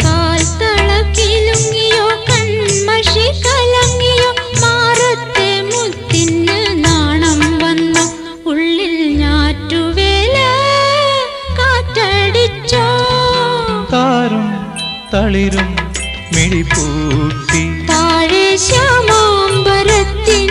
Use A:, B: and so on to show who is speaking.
A: കാൽത്തളക്കിലുങ്ങിയോ കൺമഷി കലങ്ങിയോ മാറത്തെ മുത്തിന് നാണം വന്നു ഉള്ളിൽ ഞാറ്റുവേല കാറ്റടിച്ചോ
B: താരും തളിരും മിഴിപ്പൂട്ടി
A: താഴെ ശ്യാമാംബരത്തിൻ